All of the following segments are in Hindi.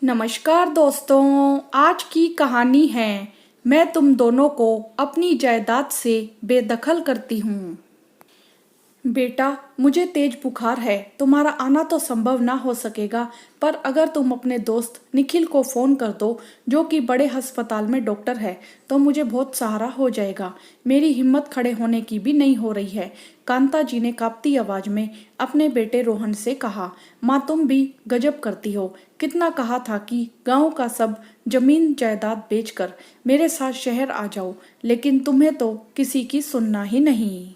नमस्कार दोस्तों, आज की कहानी है मैं तुम दोनों को अपनी जायदाद से बेदखल करती हूँ। बेटा, मुझे तेज बुखार है। तुम्हारा आना तो संभव ना हो सकेगा, पर अगर तुम अपने दोस्त निखिल को फ़ोन कर दो, जो कि बड़े अस्पताल में डॉक्टर है, तो मुझे बहुत सहारा हो जाएगा। मेरी हिम्मत खड़े होने की भी नहीं हो रही है। कांता जी ने कांपती आवाज में अपने बेटे रोहन से कहा। माँ, तुम भी गजब करती हो। कितना कहा था कि गांव का सब जमीन जायदाद बेचकर मेरे साथ शहर आ जाओ, लेकिन तुम्हें तो किसी की सुनना ही नहीं।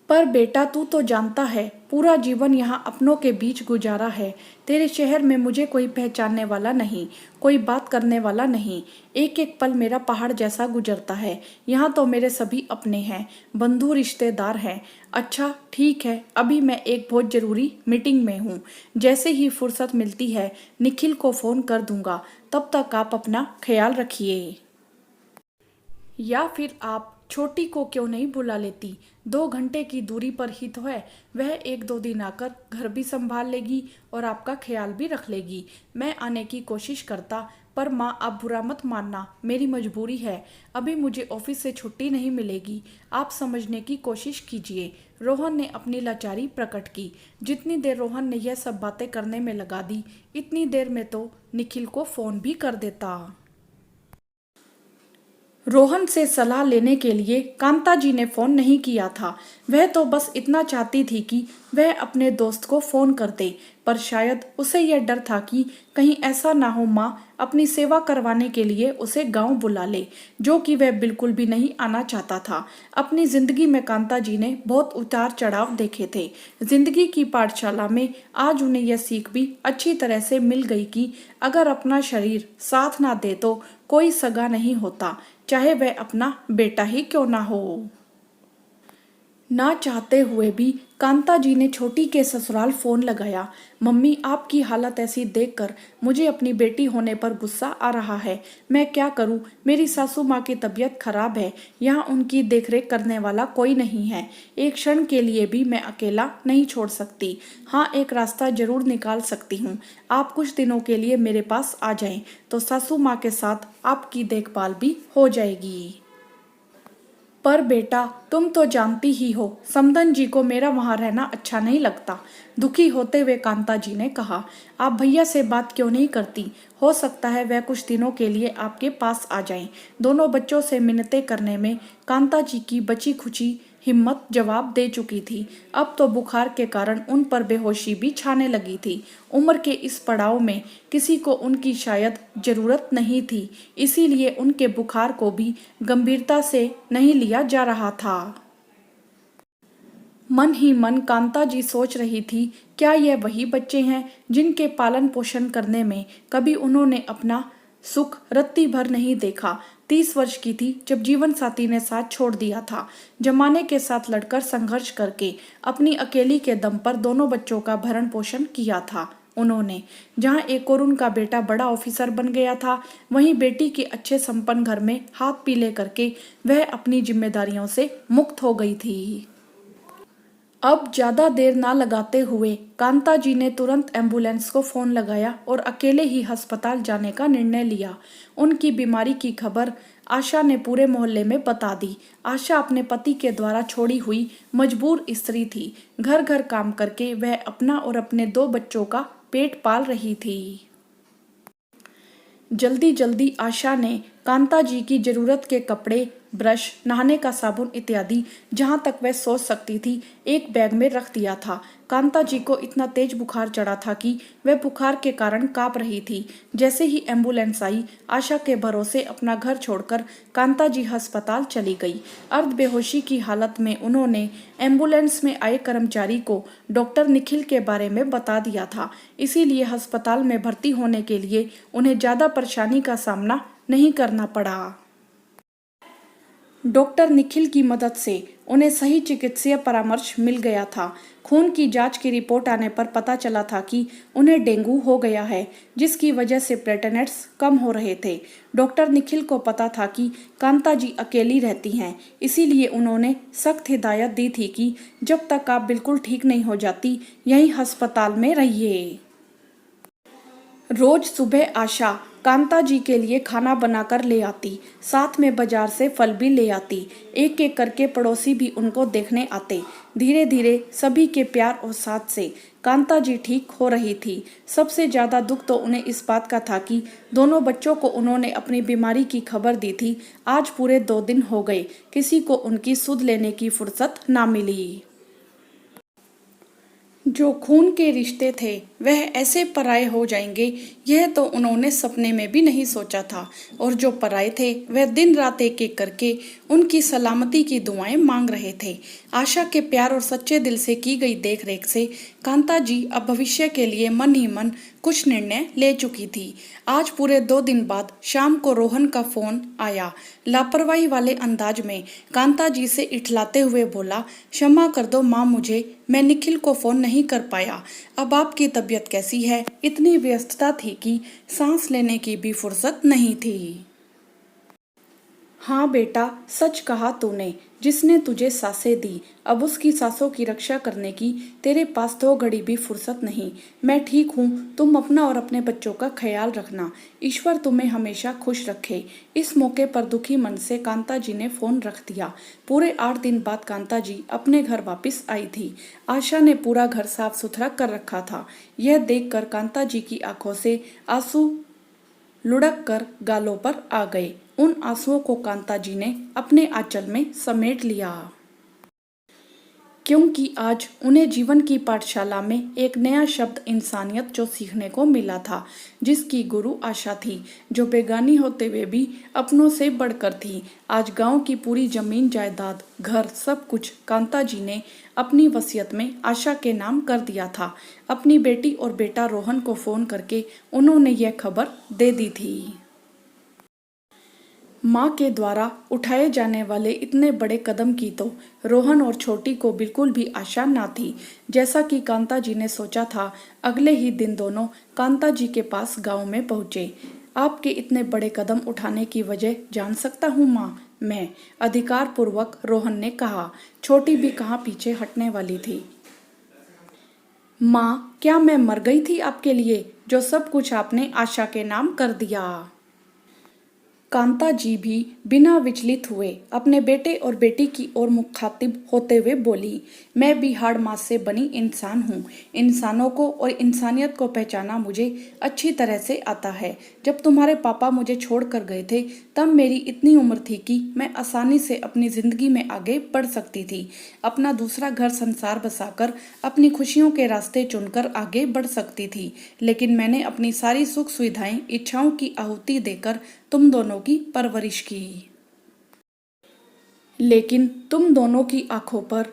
पर बेटा, तू तो जानता है, पूरा जीवन यहाँ अपनों के बीच गुजारा है। तेरे शहर में मुझे कोई पहचानने वाला नहीं, कोई बात करने वाला नहीं। एक एक पल मेरा पहाड़ जैसा गुजरता है। यहाँ तो मेरे सभी अपने हैं, बंधु रिश्तेदार हैं। अच्छा ठीक है, अभी मैं एक बहुत ज़रूरी मीटिंग में हूँ। जैसे ही फुर्सत मिलती है निखिल को फ़ोन कर दूंगा। तब तक आप अपना ख्याल रखिए। या फिर आप छोटी को क्यों नहीं बुला लेती? 2 घंटे की दूरी पर ही तो है। वह 1-2 दिन आकर घर भी संभाल लेगी और आपका ख्याल भी रख लेगी। मैं आने की कोशिश करता, पर माँ आप बुरा मत मानना, मेरी मजबूरी है। अभी मुझे ऑफिस से छुट्टी नहीं मिलेगी। आप समझने की कोशिश कीजिए। रोहन ने अपनी लाचारी प्रकट की। जितनी देर रोहन ने यह सब बातें करने में लगा दी, इतनी देर में तो निखिल को फ़ोन भी कर देता। रोहन से सलाह लेने के लिए कांता जी ने फोन नहीं किया था। वह तो बस इतना चाहती थी कि वह अपने दोस्त को फोन कर दे, पर शायद उसे यह डर था कि कहीं ऐसा ना हो माँ अपनी सेवा करवाने के लिए उसे गांव बुला ले, जो कि वह बिल्कुल भी नहीं आना चाहता था। अपनी जिंदगी में कांता जी ने बहुत उतार चढ़ाव देखे थे। जिंदगी की पाठशाला में आज उन्हें यह सीख भी अच्छी तरह से मिल गई कि अगर अपना शरीर साथ ना दे तो कोई सगा नहीं होता, चाहे वह अपना बेटा ही क्यों ना हो। ना चाहते हुए भी कांता जी ने छोटी के ससुराल फोन लगाया। मम्मी, आपकी हालत ऐसी देखकर मुझे अपनी बेटी होने पर गुस्सा आ रहा है। मैं क्या करूं? मेरी सासू माँ की तबीयत खराब है। यहाँ उनकी देखरेख करने वाला कोई नहीं है। एक क्षण के लिए भी मैं अकेला नहीं छोड़ सकती। हाँ, एक रास्ता जरूर निकाल सकती हूँ। आप कुछ दिनों के लिए मेरे पास आ जाएं, तो सासू माँ के साथ आपकी देखभाल भी हो जाएगी। पर बेटा, तुम तो जानती ही हो, समदन जी को मेरा वहां रहना अच्छा नहीं लगता। दुखी होते हुए कांता जी ने कहा। आप भैया से बात क्यों नहीं करती? हो सकता है वह कुछ दिनों के लिए आपके पास आ जाएं। दोनों बच्चों से मिन्नतें करने में कांता जी की बची खुची हिम्मत जवाब दे चुकी थी। अब तो बुखार के कारण उन पर बेहोशी भी छाने लगी थी। उम्र के इस पड़ाव में किसी को उनकी शायद जरूरत नहीं थी, इसीलिए उनके बुखार को भी गंभीरता से नहीं लिया जा रहा था। मन ही मन कांता जी सोच रही थी, क्या यह वही बच्चे हैं जिनके पालन पोषण करने में कभी उन्होंने अपना सुख रत्ती भर नहीं देखा। 30 वर्ष की थी जब जीवन साथी ने साथ छोड़ दिया था। जमाने के साथ लड़कर संघर्ष करके अपनी अकेली के दम पर दोनों बच्चों का भरण पोषण किया था उन्होंने। जहां एक और उनका बेटा बड़ा ऑफिसर बन गया था, वहीं बेटी के अच्छे संपन्न घर में हाथ पीले करके वह अपनी जिम्मेदारियों से मुक्त हो गई थी। अब ज्यादा देर ना लगाते हुए कांता जी ने तुरंत एम्बुलेंस को फोन लगाया और अकेले ही अस्पताल जाने का निर्णय लिया। उनकी बीमारी की खबर आशा ने पूरे मोहल्ले में बता दी। आशा अपने पति के द्वारा छोड़ी हुई मजबूर स्त्री थी। घर घर काम करके वह अपना और अपने 2 बच्चों का पेट पाल रही थी। जल्दी जल्दी आशा ने कांता जी की जरूरत के कपड़े, ब्रश, नहाने का साबुन इत्यादि जहां तक वह सोच सकती थी एक बैग में रख दिया था। कांता जी को इतना तेज बुखार चढ़ा था कि वह बुखार के कारण कांप रही थी। जैसे ही एम्बुलेंस आई, आशा के भरोसे अपना घर छोड़कर कांता जी अस्पताल चली गई। अर्ध बेहोशी की हालत में उन्होंने एम्बुलेंस में आए कर्मचारी को डॉक्टर निखिल के बारे में बता दिया था, इसीलिए अस्पताल में भर्ती होने के लिए उन्हें ज्यादा परेशानी का सामना नहीं करना पड़ा। डॉक्टर निखिल की मदद से उन्हें सही चिकित्सीय परामर्श मिल गया था। खून की जांच की रिपोर्ट आने पर पता चला था कि उन्हें डेंगू हो गया है, जिसकी वजह से प्लेटलेट्स कम हो रहे थे। डॉक्टर निखिल को पता था कि कांता जी अकेली रहती हैं, इसीलिए उन्होंने सख्त हिदायत दी थी कि जब तक आप बिल्कुल ठीक नहीं हो जाती, यहीं अस्पताल में रहिए। रोज सुबह आशा कांता जी के लिए खाना बनाकर ले आती, साथ में बाजार से फल भी ले आती। एक एक करके पड़ोसी भी उनको देखने आते। धीरे धीरे सभी के प्यार और साथ से कांता जी ठीक हो रही थी। सबसे ज्यादा दुख तो उन्हें इस बात का था कि दोनों बच्चों को उन्होंने अपनी बीमारी की खबर दी थी। आज पूरे 2 दिन हो गए, किसी को उनकी सुध लेने की फुर्सत ना मिली। जो खून के रिश्ते थे वह ऐसे पराये हो जाएंगे, यह तो उन्होंने सपने में भी नहीं सोचा था। और जो पराये थे वह दिन रात एक एक करके उनकी सलामती की दुआएं मांग रहे थे। आशा के प्यार और सच्चे दिल से की गई देख रेख से कांता जी अब भविष्य के लिए मन ही मन कुछ निर्णय ले चुकी थी। आज पूरे 2 दिन बाद शाम को रोहन का फोन आया। लापरवाही वाले अंदाज में कांता जी से इठलाते हुए बोला, क्षमा कर दो माँ मुझे, मैं निखिल को फोन नहीं कर पाया। अब आपकी तबीयत कैसी है? इतनी व्यस्तता थी कि सांस लेने की भी फुर्सत नहीं थी। हाँ बेटा, सच कहा तूने। जिसने तुझे सांसें दी, अब उसकी सांसों की रक्षा करने की तेरे पास 2 घड़ी भी फुर्सत नहीं। मैं ठीक हूँ, तुम अपना और अपने बच्चों का ख्याल रखना। ईश्वर तुम्हें हमेशा खुश रखे। इस मौके पर दुखी मन से कांता जी ने फोन रख दिया। पूरे 8 दिन बाद कांता जी अपने घर वापस आई थी। आशा ने पूरा घर साफ सुथरा कर रखा था। यह देखकर कांता जी की आंखों से आंसू लुढ़क कर गालों पर आ गए। उन आंसुओं को कांता जी ने अपने आंचल में समेट लिया, क्योंकि आज उन्हें जीवन की पाठशाला में एक नया शब्द इंसानियत जो सीखने को मिला था, जिसकी गुरु आशा थी, जो बेगानी होते हुए भी अपनों से बढ़कर थी। आज गांव की पूरी जमीन जायदाद घर सब कुछ कांता जी ने अपनी वसीयत में आशा के नाम कर दिया था। अपनी बेटी और बेटा रोहन को फोन करके उन्होंने यह खबर दे दी थी। माँ के द्वारा उठाए जाने वाले इतने बड़े कदम की तो रोहन और छोटी को बिल्कुल भी आशा ना थी। जैसा कि कांता जी ने सोचा था, अगले ही दिन दोनों कांता जी के पास गांव में पहुंचे। आपके इतने बड़े कदम उठाने की वजह जान सकता हूँ माँ? मैं, अधिकार पूर्वक रोहन ने कहा। छोटी भी कहाँ पीछे हटने वाली थी। माँ, क्या मैं मर गई थी आपके लिए, जो सब कुछ आपने आशा के नाम कर दिया? कांता जी भी बिना विचलित हुए अपने बेटे और बेटी की ओर मुखातिब होते हुए बोली, मैं भी हाड़ मांस से बनी इंसान हूँ। इंसानों को और इंसानियत को पहचाना मुझे अच्छी तरह से आता है। जब तुम्हारे पापा मुझे छोड़ कर गए थे, तब मेरी इतनी उम्र थी कि मैं आसानी से अपनी जिंदगी में आगे बढ़ सकती थी। अपना दूसरा घर संसार बसाकर अपनी खुशियों के रास्ते चुनकर आगे बढ़ सकती थी। लेकिन मैंने अपनी सारी सुख सुविधाएं इच्छाओं की आहुति देकर तुम दोनों की परवरिश की। लेकिन तुम दोनों की आंखों पर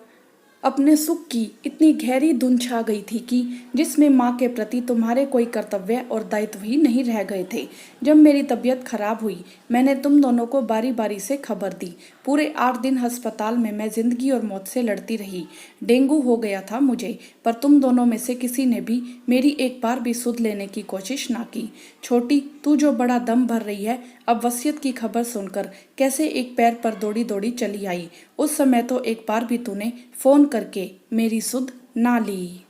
अपने सुख की इतनी गहरी धुंध छा गई थी कि जिसमें माँ के प्रति तुम्हारे कोई कर्तव्य और दायित्व ही नहीं रह गए थे। जब मेरी तबीयत खराब हुई, मैंने तुम दोनों को बारी बारी से खबर दी। पूरे 8 दिन अस्पताल में मैं जिंदगी और मौत से लड़ती रही। डेंगू हो गया था मुझे, पर तुम दोनों में से किसी ने भी मेरी एक बार भी सुध लेने की कोशिश ना की। छोटी, तू जो बड़ा दम भर रही है, अब वसीयत की खबर सुनकर कैसे एक पैर पर दौड़ी दौड़ी चली आई। उस समय तो एक बार भी तूने फोन करके मेरी सुध ना ली।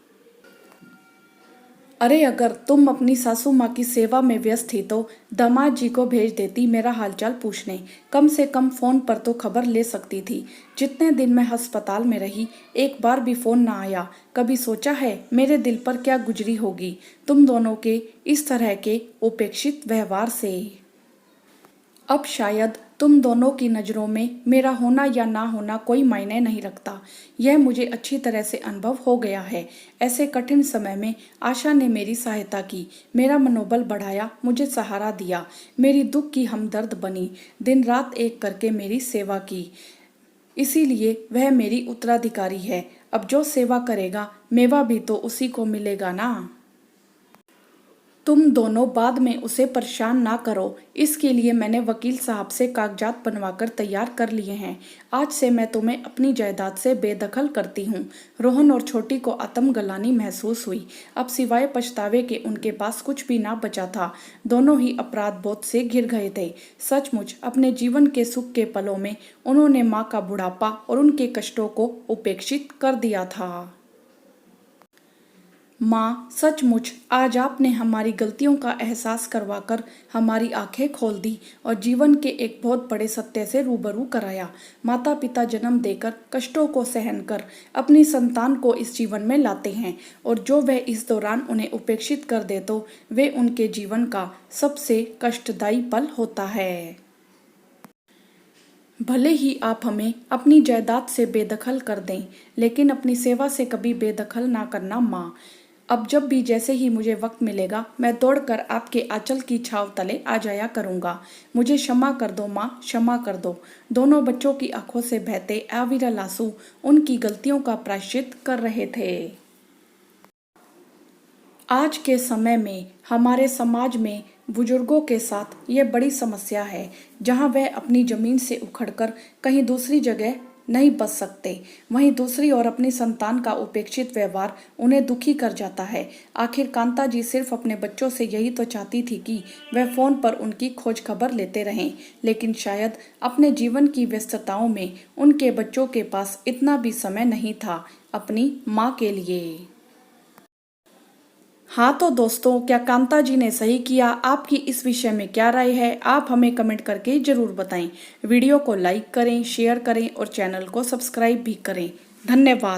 अरे अगर तुम अपनी सासू माँ की सेवा में व्यस्त थी तो दामाद जी को भेज देती मेरा हालचाल पूछने। कम से कम फोन पर तो खबर ले सकती थी। जितने दिन मैं अस्पताल में रही, एक बार भी फोन ना आया। कभी सोचा है मेरे दिल पर क्या गुजरी होगी तुम दोनों के इस तरह के उपेक्षित व्यवहार से? अब शायद तुम दोनों की नज़रों में मेरा होना या ना होना कोई मायने नहीं रखता। यह मुझे अच्छी तरह से अनुभव हो गया है। ऐसे कठिन समय में आशा ने मेरी सहायता की, मेरा मनोबल बढ़ाया, मुझे सहारा दिया, मेरी दुख की हमदर्द बनी, दिन रात एक करके मेरी सेवा की। इसीलिए वह मेरी उत्तराधिकारी है। अब जो सेवा करेगा, मेवा भी तो उसी को मिलेगा ना। तुम दोनों बाद में उसे परेशान ना करो। इसके लिए मैंने वकील साहब से कागजात बनवाकर तैयार कर लिए हैं। आज से मैं तुम्हें अपनी जायदाद से बेदखल करती हूँ। रोहन और छोटी को आत्मग्लानि महसूस हुई। अब सिवाय पछतावे के उनके पास कुछ भी ना बचा था। दोनों ही अपराध बोध से घिर गए थे। सचमुच अपने जीवन के सुख के पलों में उन्होंने माँ का बुढ़ापा और उनके कष्टों को उपेक्षित कर दिया था। माँ, सचमुच आज आपने हमारी गलतियों का एहसास करवाकर हमारी आंखें खोल दी और जीवन के एक बहुत बड़े सत्य से रूबरू कराया। माता पिता जन्म देकर, कष्टों को सहन कर अपनी संतान को इस जीवन में लाते हैं और जो वह इस दौरान उन्हें उपेक्षित कर दे तो वे उनके जीवन का सबसे कष्टदायी पल होता है। भले ही आप हमें अपनी जायदाद से बेदखल कर दें, लेकिन अपनी सेवा से कभी बेदखल ना करना माँ। अब जब भी जैसे ही मुझे वक्त मिलेगा, मैं दौड़कर आपके आंचल की छांव तले आ जाया करूँगा। मुझे क्षमा कर दो माँ, क्षमा कर दो। दोनों बच्चों की आंखों से बहते अविरल आंसू उनकी गलतियों का प्रायश्चित कर रहे थे। आज के समय में हमारे समाज में बुजुर्गों के साथ ये बड़ी समस्या है, जहां वह अपनी जमीन से उखड़कर कहीं दूसरी जगह नहीं बस सकते, वहीं दूसरी ओर अपनी संतान का उपेक्षित व्यवहार उन्हें दुखी कर जाता है। आखिर कांता जी सिर्फ अपने बच्चों से यही तो चाहती थी कि वह फोन पर उनकी खोज खबर लेते रहें, लेकिन शायद अपने जीवन की व्यस्तताओं में उनके बच्चों के पास इतना भी समय नहीं था अपनी माँ के लिए। हाँ तो दोस्तों, क्या कांता जी ने सही किया? आपकी इस विषय में क्या राय है? आप हमें कमेंट करके जरूर बताएं। वीडियो को लाइक करें, शेयर करें और चैनल को सब्सक्राइब भी करें। धन्यवाद।